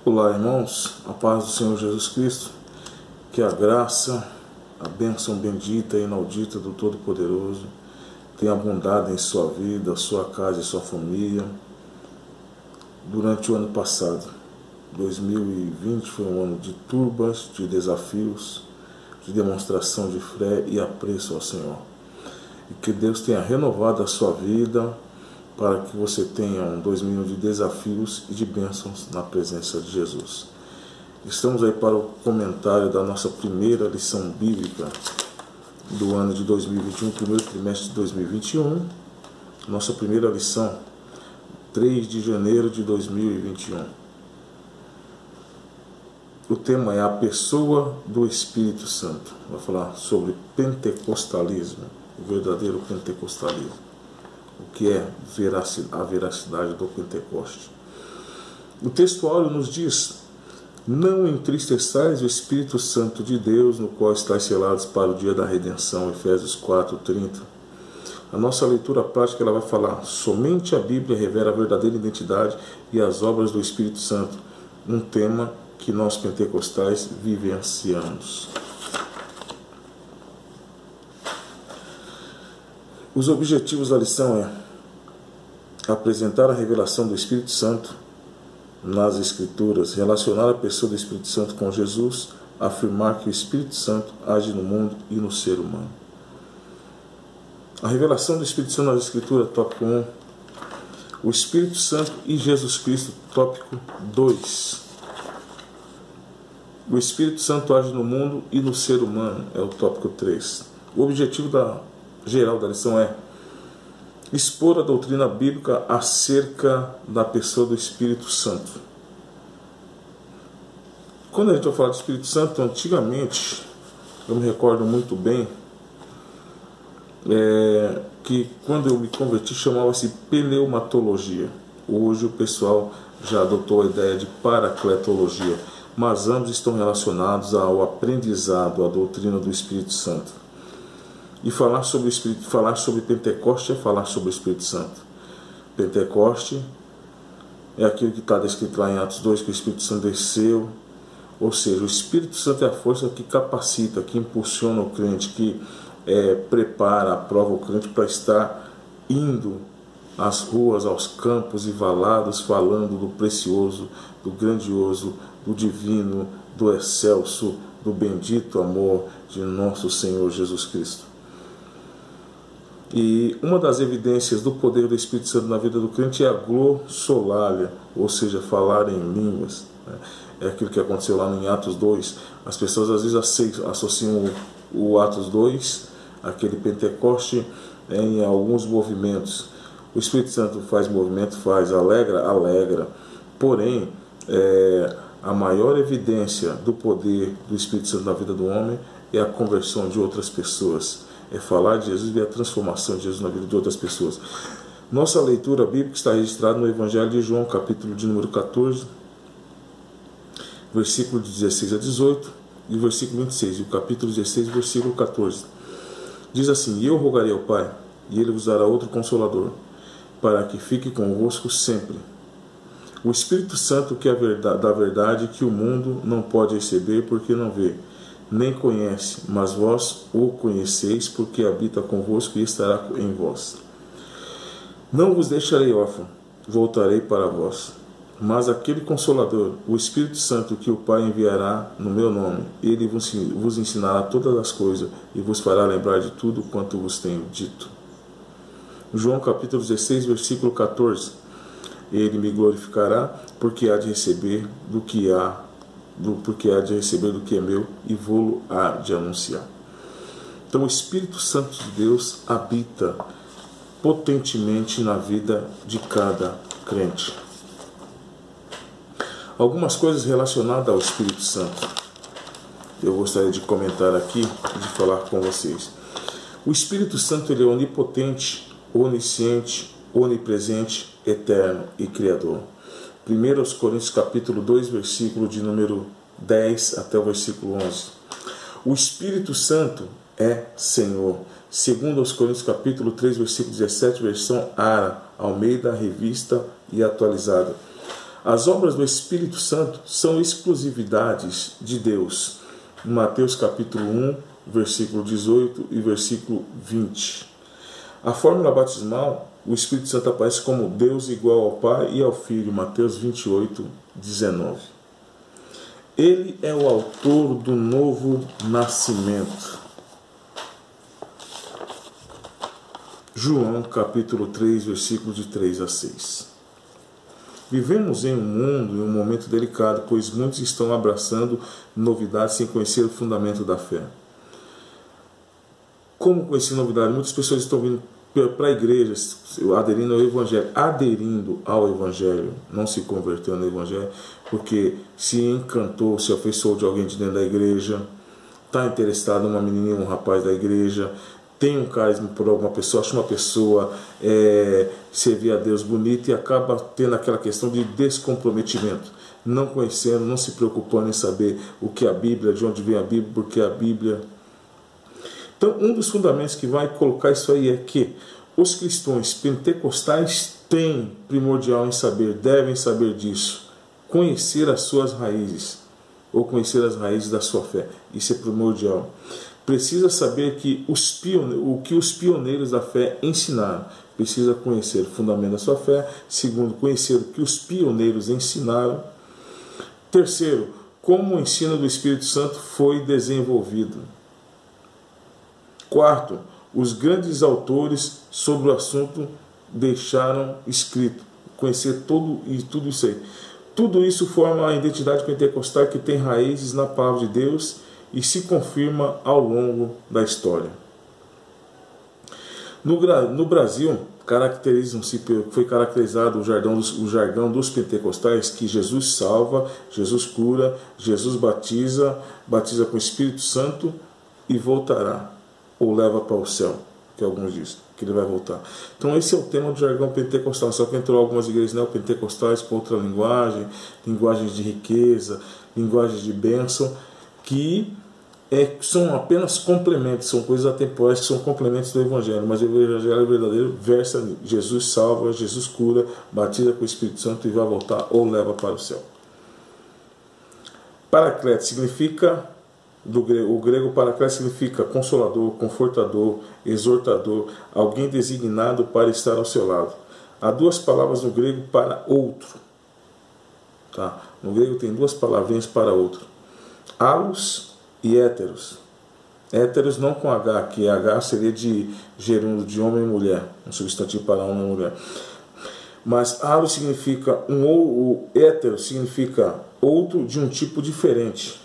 Olá, irmãos, a paz do Senhor Jesus Cristo, que a graça, a bênção bendita e inaudita do Todo-Poderoso tenha abundado em sua vida, sua casa e sua família. Durante o ano passado, 2020, foi um ano de turbas, de desafios, de demonstração de fé e apreço ao Senhor. E que Deus tenha renovado a sua vida, para que você tenha um 2000 de desafios e de bênçãos na presença de Jesus. Estamos aí para o comentário da nossa primeira lição bíblica do ano de 2021, primeiro trimestre de 2021. Nossa primeira lição, 3 de janeiro de 2021. O tema é a pessoa do Espírito Santo. Vai falar sobre pentecostalismo, o verdadeiro pentecostalismo. O que é a veracidade do Pentecoste. O textuário nos diz: não entristeçais o Espírito Santo de Deus, no qual estáis selados para o dia da redenção, Efésios 4:30. A nossa leitura prática ela vai falar: somente a Bíblia revela a verdadeira identidade e as obras do Espírito Santo, um tema que nós pentecostais vivenciamos. Os objetivos da lição é apresentar a revelação do Espírito Santo nas Escrituras, relacionar a pessoa do Espírito Santo com Jesus, afirmar que o Espírito Santo age no mundo e no ser humano. A revelação do Espírito Santo nas Escrituras, tópico 1. O Espírito Santo e Jesus Cristo, tópico 2. O Espírito Santo age no mundo e no ser humano, é o tópico 3. O objetivo geral da lição é expor a doutrina bíblica acerca da pessoa do Espírito Santo. Quando a gente vai falar do Espírito Santo, antigamente, eu me recordo muito bem, que quando eu me converti chamava-se pneumatologia. Hoje o pessoal já adotou a ideia de paracletologia, mas ambos estão relacionados ao aprendizado, à doutrina do Espírito Santo. E falar sobre Pentecoste é falar sobre o Espírito Santo. Pentecoste é aquilo que está descrito lá em Atos 2, que o Espírito Santo desceu. Ou seja, o Espírito Santo é a força que capacita, que impulsiona o crente, que prepara, aprova o crente para estar indo às ruas, aos campos e valados, falando do precioso, do grandioso, do divino, do excelso, do bendito amor de nosso Senhor Jesus Cristo. E uma das evidências do poder do Espírito Santo na vida do crente é a glossolalia, ou seja, falar em línguas. É aquilo que aconteceu lá em Atos 2. As pessoas às vezes associam o Atos 2, aquele Pentecoste, em alguns movimentos. O Espírito Santo faz movimento, alegra. Porém, a maior evidência do poder do Espírito Santo na vida do homem é a conversão de outras pessoas. É falar de Jesus e a transformação de Jesus na vida de outras pessoas. Nossa leitura bíblica está registrada no Evangelho de João, capítulo de número 14, versículo de 16 a 18 e versículo 26, e o capítulo 16, versículo 14. Diz assim: e eu rogarei ao Pai, e Ele vos dará outro Consolador, para que fique convosco sempre. O Espírito Santo, que é da verdade, que o mundo não pode receber, porque não vê, nem conhece, mas vós o conheceis, porque habita convosco e estará em vós. Não vos deixarei órfão, voltarei para vós. Mas aquele Consolador, o Espírito Santo, que o Pai enviará no meu nome, ele vos ensinará todas as coisas e vos fará lembrar de tudo quanto vos tenho dito. João capítulo 16, versículo 14. Ele me glorificará, porque há de receber do que é meu e vou-lo há de anunciar. Então o Espírito Santo de Deus habita potentemente na vida de cada crente. Algumas coisas relacionadas ao Espírito Santo eu gostaria de comentar aqui e de falar com vocês. O Espírito Santo ele é onipotente, onisciente, onipresente, eterno e criador. 1 Coríntios capítulo 2, versículo de número 10 até o versículo 11. O Espírito Santo é Senhor. 2 Coríntios capítulo 3, versículo 17, versão Ara, Almeida, Revista e Atualizada. As obras do Espírito Santo são exclusividades de Deus. Mateus capítulo 1, versículo 18 e versículo 20. A fórmula batismal, o Espírito Santo aparece como Deus igual ao Pai e ao Filho, Mateus 28, 19. Ele é o autor do novo nascimento. João capítulo 3, versículos de 3 a 6. Vivemos em um mundo, em um momento delicado, pois muitos estão abraçando novidades sem conhecer o fundamento da fé. Como conhecer novidade? Muitas pessoas estão vindo para a igreja, aderindo ao Evangelho, não se converteu no Evangelho, porque se encantou, se afeiçoou de alguém de dentro da igreja, está interessado numa menininha, um rapaz da igreja, tem um carisma por alguma pessoa, acha uma pessoa servir a Deus bonita e acaba tendo aquela questão de descomprometimento, não conhecendo, não se preocupando em saber o que é a Bíblia, de onde vem a Bíblia, porque a Bíblia. Então, um dos fundamentos que vai colocar isso aí é que os cristãos pentecostais têm primordial em saber, devem saber disso, conhecer as suas raízes, ou conhecer as raízes da sua fé. Isso é primordial. Precisa saber que o que os pioneiros da fé ensinaram. Precisa conhecer o fundamento da sua fé. Segundo, conhecer o que os pioneiros ensinaram. Terceiro, como o ensino do Espírito Santo foi desenvolvido. Quarto, os grandes autores sobre o assunto deixaram escrito. Conhecer tudo isso aí. Tudo isso forma a identidade pentecostal que tem raízes na palavra de Deus e se confirma ao longo da história. No Brasil, foi caracterizado o jargão dos pentecostais que Jesus salva, Jesus cura, Jesus batiza com o Espírito Santo e voltará, ou leva para o céu, que alguns dizem que ele vai voltar. Então esse é o tema do jargão pentecostal, só que entrou algumas igrejas neopentecostais com outra linguagem, linguagens de riqueza, linguagens de bênção, que são apenas complementos, são coisas atemporais que são complementos do Evangelho, mas o Evangelho verdadeiro versa Jesus salva, Jesus cura, batiza com o Espírito Santo e vai voltar ou leva para o céu. Paracleto significa, o grego paracleto significa consolador, confortador, exortador, alguém designado para estar ao seu lado. Há duas palavras no grego para outro. Tá? No grego tem duas palavrinhas para outro. Allos e héteros. Héteros não com H, que H seria de gerúndio, de homem e mulher, um substantivo para homem e mulher. Mas allos significa o hétero significa outro de um tipo diferente.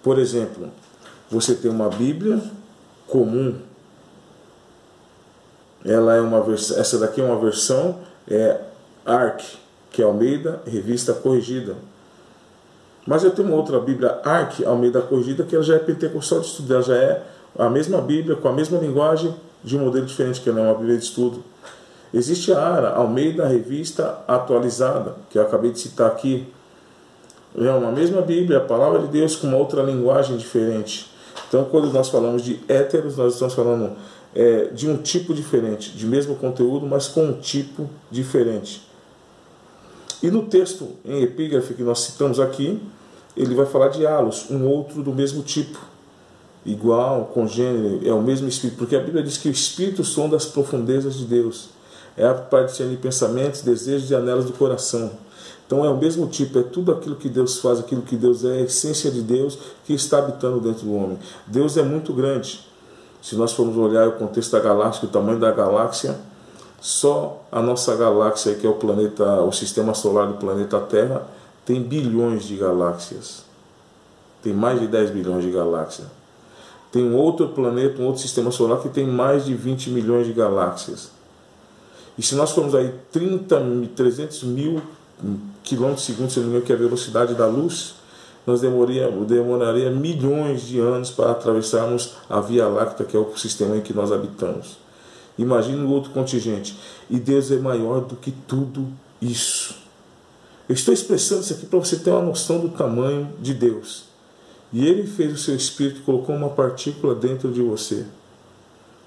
Por exemplo, você tem uma Bíblia comum. Ela é uma versão, essa daqui é uma versão ARC, que é Almeida Revista Corrigida. Mas eu tenho uma outra Bíblia ARC, Almeida Corrigida, que ela já é pentecostal de estudo, ela já é a mesma Bíblia, com a mesma linguagem, de um modelo diferente, que ela é uma Bíblia de estudo. Existe a ARA, Almeida Revista Atualizada, que eu acabei de citar aqui. É uma mesma Bíblia, a palavra de Deus, com uma outra linguagem diferente. Então, quando nós falamos de héteros, nós estamos falando de um tipo diferente, de mesmo conteúdo, mas com um tipo diferente. E no texto em epígrafe que nós citamos aqui, ele vai falar de halos, um outro do mesmo tipo, igual, congênero, é o mesmo Espírito, porque a Bíblia diz que o Espírito sonda as profundezas de Deus, é apto para discernir pensamentos, desejos e anelos do coração. Então é o mesmo tipo, é tudo aquilo que Deus faz, aquilo que Deus é, a essência de Deus que está habitando dentro do homem. Deus é muito grande. Se nós formos olhar o contexto da galáxia, o tamanho da galáxia, só a nossa galáxia, que é o sistema solar do planeta Terra, tem bilhões de galáxias. Tem mais de 10 bilhões de galáxias. Tem um outro planeta, um outro sistema solar que tem mais de 20 milhões de galáxias. E se nós formos aí 300 mil quilômetros por segundo, se não me engano, que é a velocidade da luz, nós demoraria milhões de anos para atravessarmos a Via Láctea, que é o sistema em que nós habitamos. Imagine o outro contingente. E Deus é maior do que tudo isso. Eu estou expressando isso aqui para você ter uma noção do tamanho de Deus. E Ele fez o seu Espírito, colocou uma partícula dentro de você.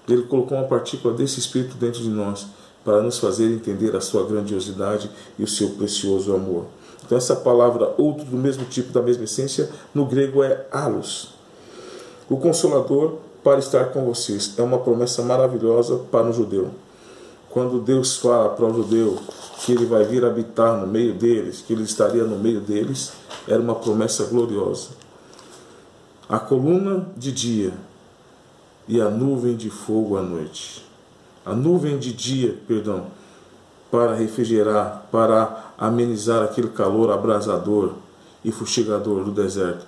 Ele colocou uma partícula desse Espírito dentro de nós. para nos fazer entender a sua grandiosidade e o seu precioso amor. Então essa palavra outro do mesmo tipo, da mesma essência, no grego é allos. O Consolador para estar com vocês é uma promessa maravilhosa para um judeu. Quando Deus fala para o judeu que ele vai vir habitar no meio deles, que ele estaria no meio deles, era uma promessa gloriosa. A coluna de dia e a nuvem de fogo à noite. A nuvem de dia, para refrigerar, para amenizar aquele calor abrasador e fustigador do deserto.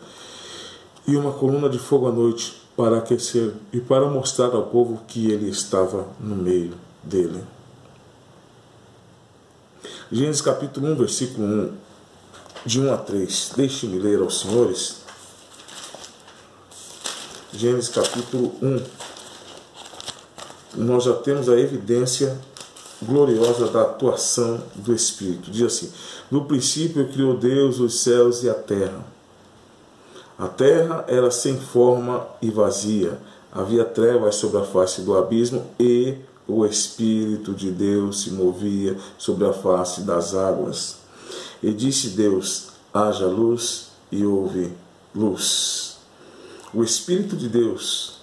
E uma coluna de fogo à noite para aquecer e para mostrar ao povo que ele estava no meio dele. Gênesis capítulo 1, versículo 1, de 1 a 3. Deixe-me ler aos senhores. Gênesis capítulo 1. Nós já temos a evidência gloriosa da atuação do Espírito. Diz assim: no princípio criou Deus os céus e a terra. A terra era sem forma e vazia. Havia trevas sobre a face do abismo e o Espírito de Deus se movia sobre a face das águas. E disse Deus: haja luz, e houve luz. O Espírito de Deus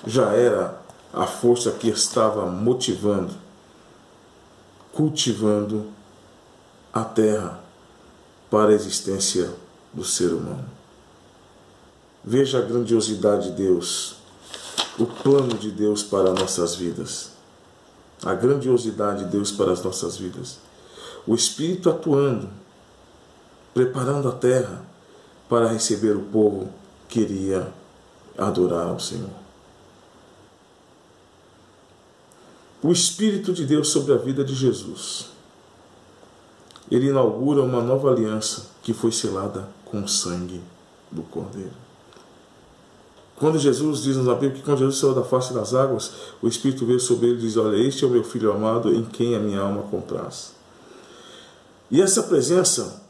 já era a força que estava motivando, cultivando a terra para a existência do ser humano. Veja a grandiosidade de Deus, o plano de Deus para nossas vidas. A grandiosidade de Deus para as nossas vidas. O Espírito atuando, preparando a terra para receber o povo que iria adorar ao Senhor. O Espírito de Deus sobre a vida de Jesus. Ele inaugura uma nova aliança que foi selada com o sangue do Cordeiro. Quando Jesus diz na Bíblia que quando Jesus saiu da face das águas, o Espírito veio sobre ele e diz: olha, este é o meu Filho amado em quem a minha alma compraz. E essa presença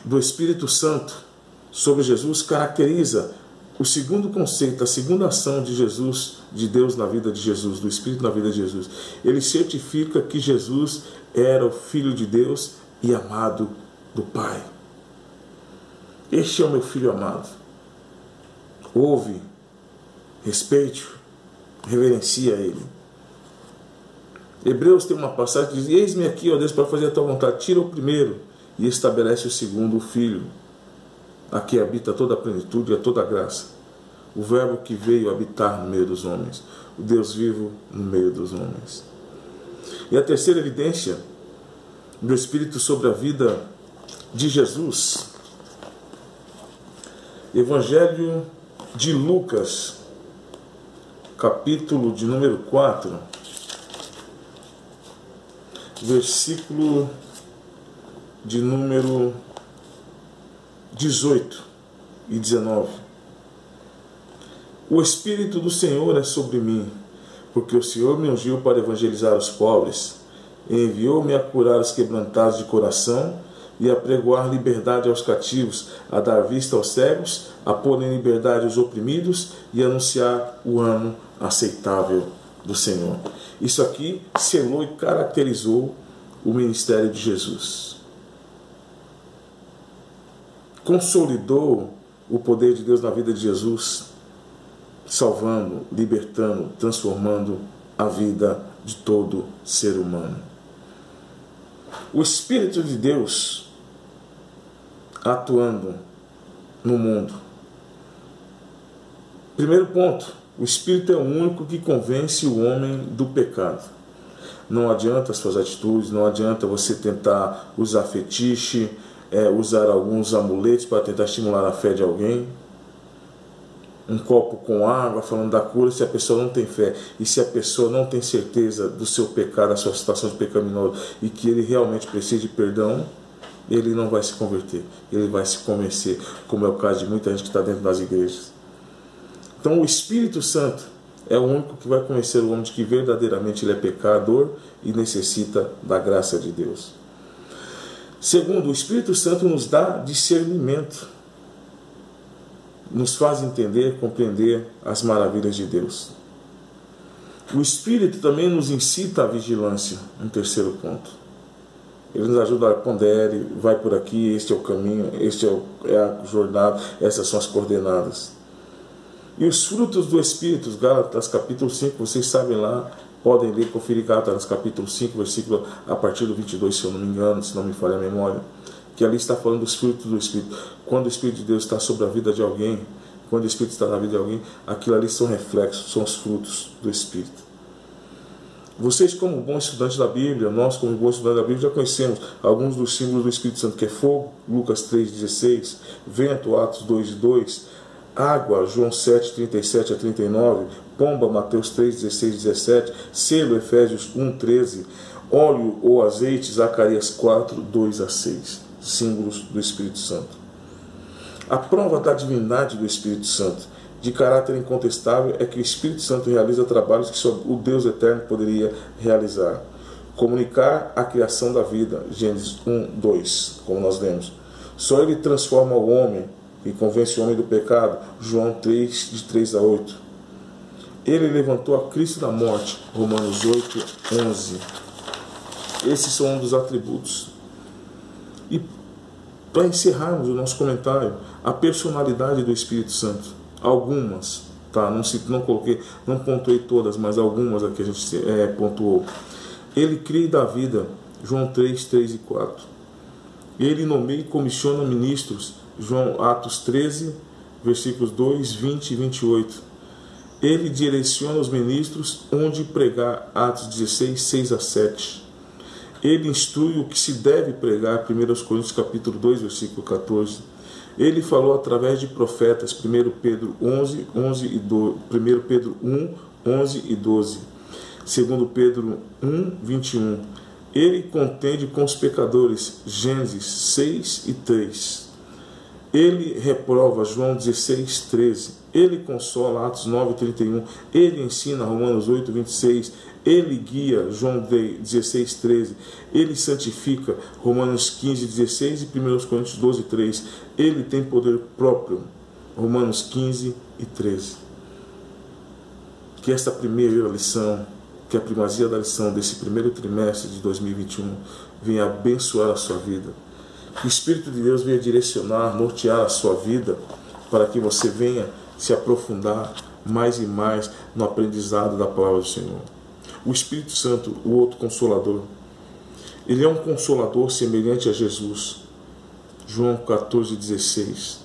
do Espírito Santo sobre Jesus caracteriza o segundo conceito, a segunda ação de Jesus, de Deus na vida de Jesus, do Espírito na vida de Jesus. Ele certifica que Jesus era o Filho de Deus e amado do Pai. Este é o meu Filho amado. Ouve, respeite-o, reverencia ele. Hebreus tem uma passagem que diz: eis-me aqui, ó Deus, para fazer a tua vontade. Tira o primeiro e estabelece o segundo, o Filho. Aqui habita toda a plenitude e toda a graça. O Verbo que veio habitar no meio dos homens. O Deus vivo no meio dos homens. E a terceira evidência do Espírito sobre a vida de Jesus. Evangelho de Lucas, capítulo de número 4, versículo de número 18 e 19. O Espírito do Senhor é sobre mim, porque o Senhor me ungiu para evangelizar os pobres, e enviou-me a curar os quebrantados de coração, e a pregoar liberdade aos cativos, a dar vista aos cegos, a pôr em liberdade os oprimidos e anunciar o ano aceitável do Senhor. Isso aqui selou e caracterizou o ministério de Jesus. Consolidou o poder de Deus na vida de Jesus, salvando, libertando, transformando a vida de todo ser humano. O Espírito de Deus atuando no mundo. Primeiro ponto: o Espírito é o único que convence o homem do pecado. Não adianta as suas atitudes, não adianta você tentar usar fetiche, usar alguns amuletos para tentar estimular a fé de alguém. Um copo com água falando da cura, se a pessoa não tem fé e se a pessoa não tem certeza do seu pecado, da sua situação de pecaminoso, e que ele realmente precisa de perdão, ele não vai se converter, ele vai se convencer, como é o caso de muita gente que está dentro das igrejas. Então o Espírito Santo é o único que vai convencer o homem de que verdadeiramente ele é pecador e necessita da graça de Deus. Segundo, o Espírito Santo nos dá discernimento, nos faz entender, compreender as maravilhas de Deus. O Espírito também nos incita à vigilância, um terceiro ponto. Ele nos ajuda a pondere, vai por aqui, este é o caminho, este é a jornada, essas são as coordenadas. E os frutos do Espírito, Gálatas capítulo 5, vocês sabem lá, podem ler, conferir Gálatas capítulo 5, versículo a partir do 22, se eu não me engano, se não me falha a memória, que ali está falando dos frutos do Espírito. Quando o Espírito de Deus está sobre a vida de alguém, quando o Espírito está na vida de alguém, aquilo ali são reflexos, são os frutos do Espírito. Vocês, como bons estudantes da Bíblia, nós, como bons estudantes da Bíblia, já conhecemos alguns dos símbolos do Espírito Santo, que é fogo, Lucas 3,16, vento, Atos 2,2, água, João 7,37 a 39, pomba, Mateus 3,16 17, selo, Efésios 1,13, óleo ou azeite, Zacarias 4,2 a 6, símbolos do Espírito Santo. A prova da divindade do Espírito Santo, de caráter incontestável, é que o Espírito Santo realiza trabalhos que só o Deus eterno poderia realizar. Comunicar a criação da vida, Gênesis 1:2, como nós lemos. Só ele transforma o homem e convence o homem do pecado, João 3, de 3 a 8. Ele levantou a Cristo da morte, Romanos 8:11. Esses são um dos atributos. E para encerrarmos o nosso comentário, a personalidade do Espírito Santo. Algumas, tá? Não pontuei todas, mas algumas aqui a gente pontuou. Ele cria e dá vida, João 3, 3 e 4. Ele nomeia e comissiona ministros, Atos 13, versículos 2, 20 e 28. Ele direciona os ministros onde pregar, Atos 16, 6 a 7. Ele instrui o que se deve pregar, 1 Coríntios capítulo 2, versículo 14. Ele falou através de profetas, 1 Pedro 11, 11 e 12, 1 Pedro 1, 11 e 12, 2 Pedro 1, 21. Ele contende com os pecadores, Gênesis 6 e 3. Ele reprova, João 16, 13. Ele consola, Atos 9, 31. Ele ensina, Romanos 8, 26. Ele guia, João 16, 13. Ele santifica, Romanos 15, 16 e 1 Coríntios 12, 3. Ele tem poder próprio, Romanos 15 e 13. Que esta primeira lição, que a primazia da lição desse primeiro trimestre de 2021 venha abençoar a sua vida. Que o Espírito de Deus venha direcionar, nortear a sua vida, para que você venha se aprofundar mais e mais no aprendizado da palavra do Senhor. O Espírito Santo, o outro Consolador, ele é um Consolador semelhante a Jesus, João 14, 16.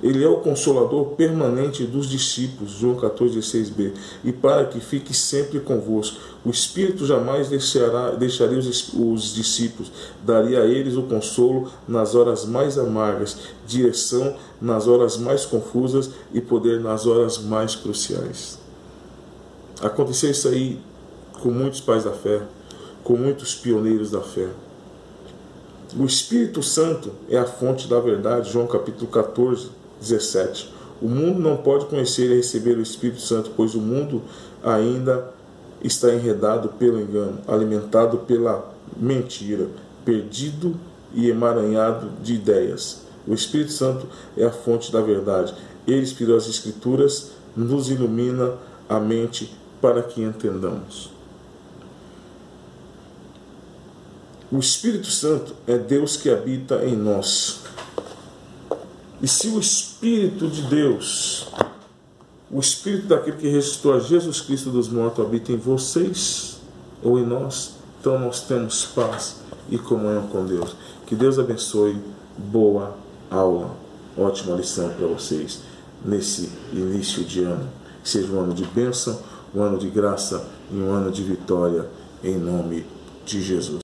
Ele é o Consolador permanente dos discípulos, João 14, 16b. E para que fique sempre convosco, o Espírito jamais deixaria os discípulos, daria a eles o consolo nas horas mais amargas, direção nas horas mais confusas e poder nas horas mais cruciais. Aconteceu isso aí com muitos pais da fé, com muitos pioneiros da fé. O Espírito Santo é a fonte da verdade, João capítulo 14, 17. O mundo não pode conhecer e receber o Espírito Santo, pois o mundo ainda está enredado pelo engano, alimentado pela mentira, perdido e emaranhado de ideias. O Espírito Santo é a fonte da verdade. Ele inspirou as Escrituras, nos ilumina a mente para que entendamos. O Espírito Santo é Deus que habita em nós. E se o Espírito de Deus, o Espírito daquele que ressuscitou a Jesus Cristo dos mortos habita em vocês ou em nós, então nós temos paz e comunhão com Deus. Que Deus abençoe. Boa aula, ótima lição para vocês nesse início de ano. Que seja um ano de bênção, um ano de graça e um ano de vitória em nome de Jesus.